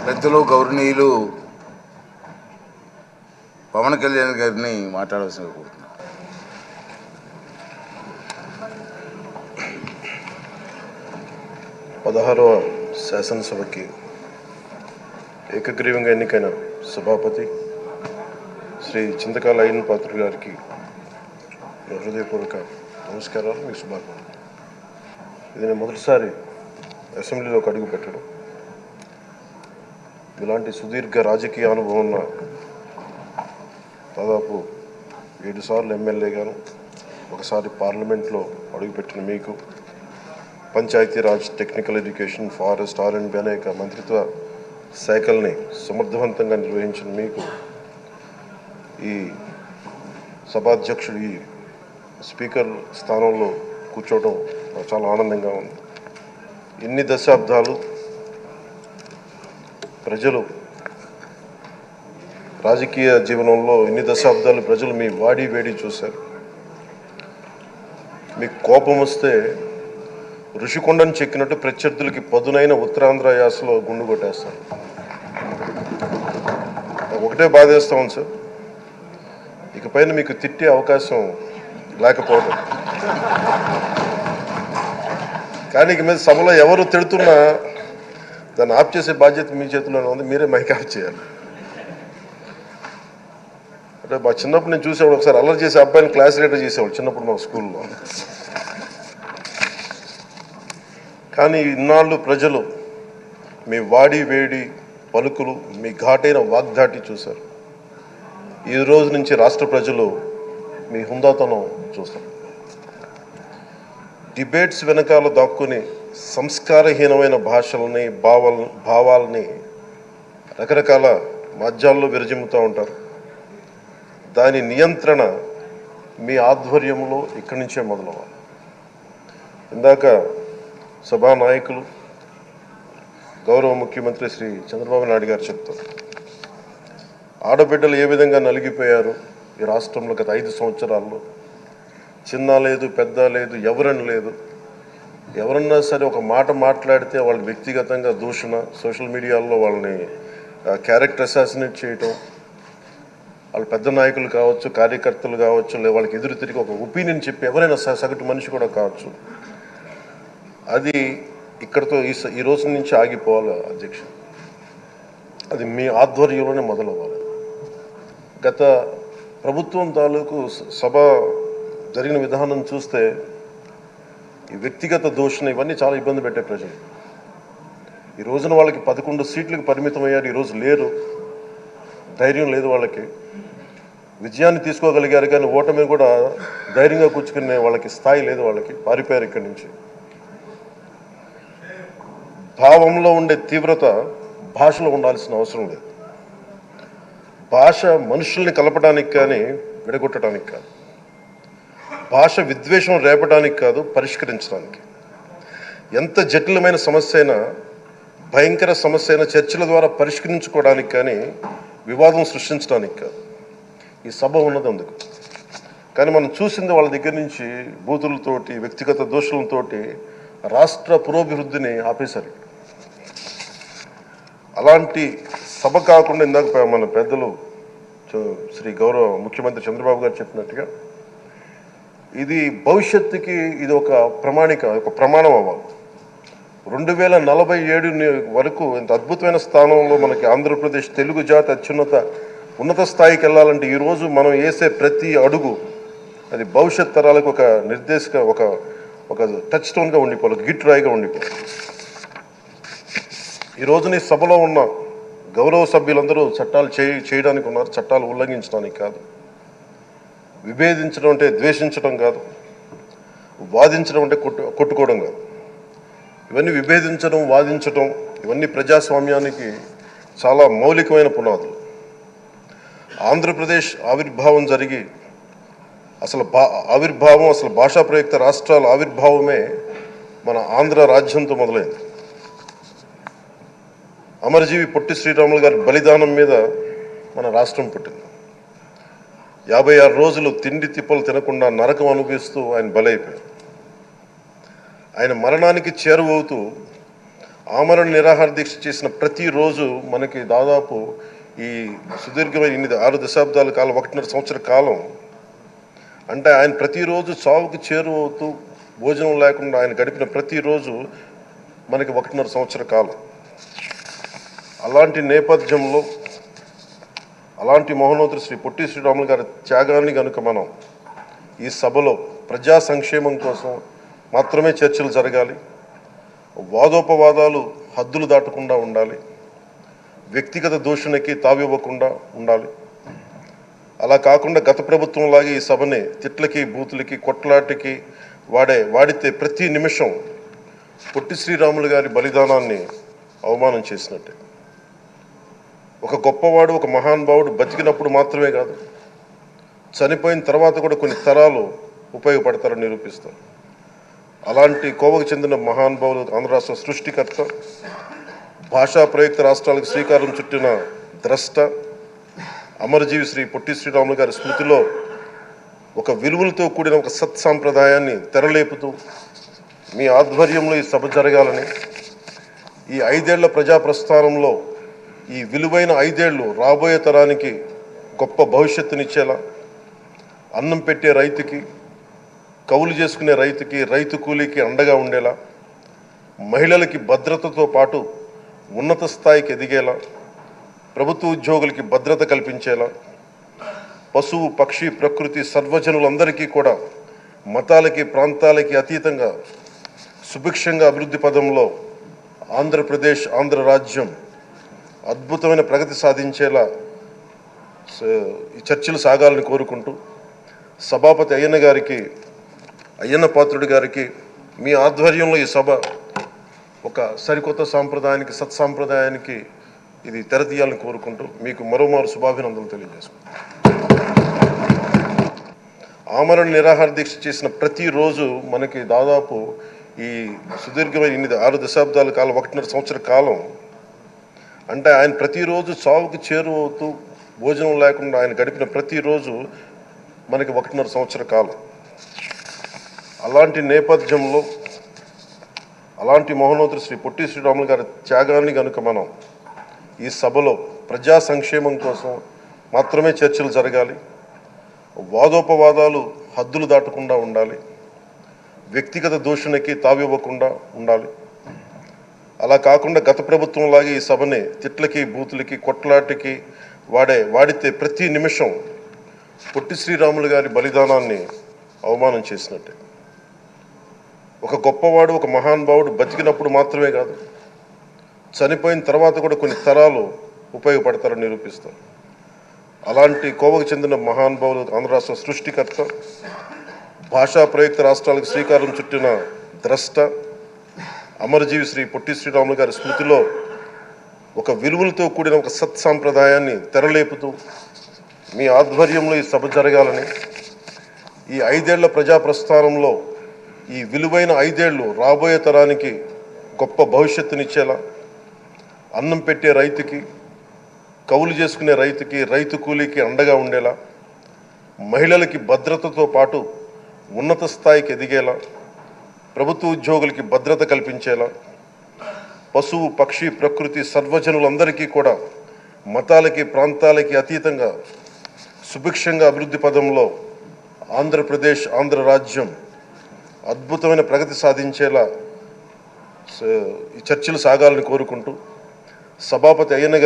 పెద్దలు గౌరవనీయులు పవన్ కళ్యాణ్ గారిని మాట్లాడాల్సిన కోరుతున్నాను. 16వ శాసనసభకి ఏకగ్రీవంగా ఎన్నికైన సభాపతి శ్రీ చింతకాల అయ్యన్ పాత్రుడు గారికి హృదయపూర్వక నమస్కారాలు, మీ శుభాకాంక్షలు. ఇది నేను మొదటిసారి అసెంబ్లీలోకి అడుగు పెట్టడం. ఇలాంటి సుదీర్ఘ రాజకీయ అనుభవం ఉన్న దాదాపు 7 సార్లు ఎమ్మెల్యేగాను, ఒకసారి పార్లమెంట్లో అడుగుపెట్టిన మీకు, Panchayati Raj, technical education, forest, R&B అనేక మంత్రిత్వ శాఖల్ని సమర్థవంతంగా నిర్వహించిన మీకు ఈ సభాధ్యక్షుడు, ఈ స్పీకర్ స్థానంలో కూర్చోవడం నాకు చాలా ఆనందంగా ఉంది. ఇన్ని దశాబ్దాలు ప్రజలు రాజకీయ జీవనంలో ప్రజలు మీ వాడి వేడి చూశారు. మీకు కోపం వస్తే ఋషికొండను చెక్కినట్టు ప్రత్యర్థులకి పదునైన ఉత్తరాంధ్ర యాసలో గుండు కొట్టేస్తారు. ఒకటే బాధేస్తా ఉంది సార్, ఇకపైన మీకు తిట్టే అవకాశం లేకపోవడం. కానీ ఇక మీద సభలో ఎవరు తిడుతున్నా దాన్ని ఆఫ్ చేసే బాధ్యత మీ చేతిలోనే ఉంది. మీరే మైక్ ఆఫ్ చేయాలి. అంటే మా చిన్నప్పుడు నేను చూసేవాడు, ఒకసారి అల్లరి చేసే అబ్బాయిని క్లాస్ లీడర్ చేసేవాడు చిన్నప్పుడు మా స్కూల్లో. కానీ ఇన్నాళ్ళు ప్రజలు మీ వాడి వేడి పలుకులు, మీ ఘాటైన వాగ్దాటి చూశారు. ఈ రోజు నుంచి రాష్ట్ర ప్రజలు మీ హుందాతనం చూస్తారు. డిబేట్స్ వెనకాల దాక్కుని సంస్కారహీనమైన భాషలని, భావాలని రకరకాల మాధ్యాల్లో విరజిమ్ముతూ ఉంటారు. దాని నియంత్రణ మీ ఆధ్వర్యంలో ఇక్కడి నుంచే మొదలవ్వాలి. ఇందాక సభా నాయకులు, గౌరవ ముఖ్యమంత్రి శ్రీ చంద్రబాబు నాయుడు గారు చెప్తారు, ఆడబిడ్డలు ఏ విధంగా నలిగిపోయారు ఈ రాష్ట్రంలో గత 5 సంవత్సరాల్లో. చిన్న లేదు, పెద్ద లేదు, ఎవరని లేదు. ఎవరన్నా సరే ఒక మాట మాట్లాడితే వాళ్ళు వ్యక్తిగతంగా దూషణ, సోషల్ మీడియాలో వాళ్ళని క్యారెక్టర్ అసాసినేట్ చేయటం, వాళ్ళు పెద్ద నాయకులు కావచ్చు, కార్యకర్తలు కావచ్చు, లేదా వాళ్ళకి ఎదురు తిరిగి ఒక ఒపీనియన్ చెప్పి ఎవరైనా సగటు మనిషి కూడా కావచ్చు, అది ఇక్కడితో ఈ రోజు నుంచి ఆగిపోవాలి అధ్యక్ష. అది మీ ఆధ్వర్యంలోనే మొదలవ్వాలి. గత ప్రభుత్వం తాలూకు సభ జరిగిన విధానం చూస్తే ఈ వ్యక్తిగత దూషణ ఇవన్నీ చాలా ఇబ్బంది పెట్టే ప్రజలు. ఈ రోజున వాళ్ళకి 11 సీట్లకు పరిమితం అయ్యారు, ఈరోజు లేరు, ధైర్యం లేదు వాళ్ళకి. విజయాన్ని తీసుకోగలిగారు కానీ ఓటమిని కూడా ధైర్యంగా కూర్చుకునే వాళ్ళకి స్థాయి లేదు, వాళ్ళకి పారిపోయారు ఇక్కడి నుంచి. భావంలో ఉండే తీవ్రత భాషలో ఉండాల్సిన అవసరం లేదు. భాష మనుషుల్ని కలపడానికి కానీ విడగొట్టడానికి కాదు. భాష విద్వేషం రేపడానికి కాదు, పరిష్కరించడానికి. ఎంత జటిలమైన సమస్య అయినా, భయంకర సమస్య అయినా చర్చల ద్వారా పరిష్కరించుకోవడానికి కానీ వివాదం సృష్టించడానికి కాదు. ఈ సభ ఉన్నది అందుకు. కానీ మనం చూసింది వాళ్ళ దగ్గర నుంచి బూతులతోటి, వ్యక్తిగత దోషులతోటి రాష్ట్ర పురోభివృద్ధిని ఆపేశారు. అలాంటి సభ కాకుండా ఇందాక మన పెద్దలు శ్రీ గౌరవ ముఖ్యమంత్రి చంద్రబాబు గారు చెప్పినట్టుగా ఇది భవిష్యత్తుకి ఇది ఒక ప్రమాణం అవ్వాలి. 2047 వరకు ఇంత అద్భుతమైన స్థానంలో మనకి ఆంధ్రప్రదేశ్ తెలుగు జాతి ఉన్నత స్థాయికి వెళ్ళాలంటే ఈరోజు మనం వేసే ప్రతి అడుగు అది భవిష్యత్ తరాలకు ఒక నిర్దేశక ఒక టచ్ స్టోన్గా ఉండిపోవాలి, ఒక గిట్ రాయిగా ఉండిపోవాలి. ఈ రోజున ఈ సభలో ఉన్న గౌరవ సభ్యులందరూ చట్టాలు చేయడానికి ఉన్నారు, చట్టాలు ఉల్లంఘించడానికి కాదు. విభేదించడం అంటే ద్వేషించడం కాదు, వాదించడం అంటే కొట్టుకోవడం కాదు. ఇవన్నీ విభేదించడం, వాదించడం ఇవన్నీ ప్రజాస్వామ్యానికి చాలా మౌలికమైన పునాదులు. ఆంధ్రప్రదేశ్ ఆవిర్భావం జరిగి అసలు భాషా ప్రయుక్త రాష్ట్రాల ఆవిర్భావమే మన ఆంధ్ర రాజ్యంతో మొదలైంది. అమరజీవి పొట్టి శ్రీరాములు గారి బలిదానం మీద మన రాష్ట్రం పుట్టింది. 56 రోజులు తిండి తిప్పలు తినకుండా నరకం అనుభవిస్తూ ఆయన బలైపోయారు. ఆయన మరణానికి చేరువవుతూ ఆమరణ నిరాహార దీక్ష చేసిన ప్రతిరోజు మనకి దాదాపు ఈ సుదీర్ఘమైన 6 దశాబ్దాల కాలం 1.5 సంవత్సర కాలం అంటే ఆయన ప్రతిరోజు చావుకు చేరువవుతూ భోజనం లేకుండా ఆయన గడిపిన ప్రతిరోజు మనకి 1.5 సంవత్సర కాలం. అలాంటి నేపథ్యంలో అలాంటి మహోన్నతుడు శ్రీ పొట్టి శ్రీరాములు గారి త్యాగాన్ని కనుక మనం ఈ సభలో ప్రజా సంక్షేమం కోసం మాత్రమే చర్చలు జరగాలి, వాదోపవాదాలు హద్దులు దాటకుండా ఉండాలి, వ్యక్తిగత దూషణకి తావివ్వకుండా ఉండాలి. అలా కాకుండా గత ప్రభుత్వం లాగే ఈ సభని తిట్లకి బూతులకి కొట్లాటకి వాడితే ప్రతి నిమిషం పొట్టి శ్రీరాములు గారి బలిదానాన్ని అవమానం చేసినట్టే. ఒక గొప్పవాడు, ఒక మహానుభావుడు బతికినప్పుడు మాత్రమే కాదు, చనిపోయిన తర్వాత కూడా కొన్ని తరాలు ఉపయోగపడతారని నిరూపిస్తారు. అలాంటి కోవకు చెందిన మహానుభావులు ఆంధ్ర రాష్ట్ర సృష్టికర్త, భాషా ప్రయుక్త రాష్ట్రాలకు శ్రీకారం చుట్టిన ద్రష్ట, అమరజీవి శ్రీ పొట్టి శ్రీరాములు గారి స్మృతిలో ఒక విలువలతో కూడిన ఒక సత్సాంప్రదాయాన్ని తెరలేపుతూ మీ ఆధ్వర్యంలో ఈ సభ జరగాలని, ఈ 5 ఏళ్ల ప్రజాప్రస్థానంలో ఈ విలువైన 5 ఏళ్ళు రాబోయే తరానికి గొప్ప భవిష్యత్తునిచ్చేలా, అన్నం పెట్టే రైతుకి, కౌలు చేసుకునే రైతుకి, రైతు కూలీకి అండగా ఉండేలా, మహిళలకి భద్రతతో పాటు ఉన్నత స్థాయికి ఎదిగేలా, ప్రభుత్వ ఉద్యోగులకి భద్రత కల్పించేలా, పశువు పక్షి ప్రకృతి సర్వజనులందరికీ కూడా మతాలకి ప్రాంతాలకి అతీతంగా సుభిక్షంగా అభివృద్ధి పదంలో ఆంధ్రప్రదేశ్ ఆంధ్ర రాజ్యం అద్భుతమైన ప్రగతి సాధించేలా ఈ చర్చలు సాగాలని కోరుకుంటూ, సభాపతి అయ్యన్న పాత్రుడి గారికి మీ ఆధ్వర్యంలో ఈ సభ ఒక సరికొత్త సాంప్రదాయానికి సత్సాంప్రదాయానికి ఇది తెరతీయాలని కోరుకుంటూ మీకు మరోమారు శుభాభినందనలు తెలియజేసుకుంటాం. ఆమరణ నిరాహార దీక్ష చేసిన ప్రతిరోజు మనకి దాదాపు ఈ సుదీర్ఘమైన 6 దశాబ్దాల కాలం 1.5 సంవత్సర కాలం అంటే ఆయన ప్రతిరోజు చావుకు చేరువవుతూ భోజనం లేకుండా ఆయన గడిపిన ప్రతిరోజు మనకి 1.5 సంవత్సర కాలం. అలాంటి నేపథ్యంలో అలాంటి మహోన్నతుడు శ్రీ పొట్టి శ్రీరాములు గారి త్యాగాన్ని కనుక మనం ఈ సభలో ప్రజా సంక్షేమం కోసం మాత్రమే చర్చలు జరగాలి, వాదోపవాదాలు హద్దులు దాటకుండా ఉండాలి, వ్యక్తిగత దూషణకి తావివ్వకుండా ఉండాలి. అలా కాకుండా గత ప్రభుత్వం లాగే ఈ సభని తిట్లకి బూతులకి కొట్లాటకి వాడితే ప్రతి నిమిషం పొట్టి శ్రీరాములు గారి బలిదానాన్ని అవమానం చేసినట్టే. ఒక గొప్పవాడు, ఒక మహానుభావుడు బతికినప్పుడు మాత్రమే కాదు, చనిపోయిన తర్వాత కూడా కొన్ని తరాలు ఉపయోగపడతారని నిరూపిస్తారు. అలాంటి కోవకు చెందిన మహానుభావులు ఆంధ్ర రాష్ట్ర సృష్టికర్త, భాషా ప్రయుక్త రాష్ట్రాలకు శ్రీకారం చుట్టిన ద్రష్ట, అమరజీవి శ్రీ పొట్టి శ్రీరాములు గారి స్మృతిలో ఒక విలువలతో కూడిన ఒక సత్సాంప్రదాయాన్ని తెరలేపుతూ మీ ఆధ్వర్యంలో ఈ సభ జరగాలని, ఈ 5 ఏళ్ల ప్రజాప్రస్థానంలో ఈ విలువైన 5 ఏళ్ళు రాబోయే తరానికి గొప్ప భవిష్యత్తునిచ్చేలా, అన్నం పెట్టే రైతుకి, కౌలు చేసుకునే రైతుకి, రైతు కూలీకి అండగా ఉండేలా, మహిళలకి భద్రతతో పాటు ఉన్నత స్థాయికి ఎదిగేలా, ప్రభుత్వ ఉద్యోగులకి భద్రత కల్పించేలా, పశువు పక్షి ప్రకృతి సర్వజనులందరికీ కూడా మతాలకి ప్రాంతాలకి అతీతంగా సుభిక్షంగా అభివృద్ధి పదంలో ఆంధ్రప్రదేశ్ ఆంధ్ర రాజ్యం అద్భుతమైన ప్రగతి సాధించేలా ఈ చర్చలు సాగాలని కోరుకుంటూ, సభాపతి అయ్యన్న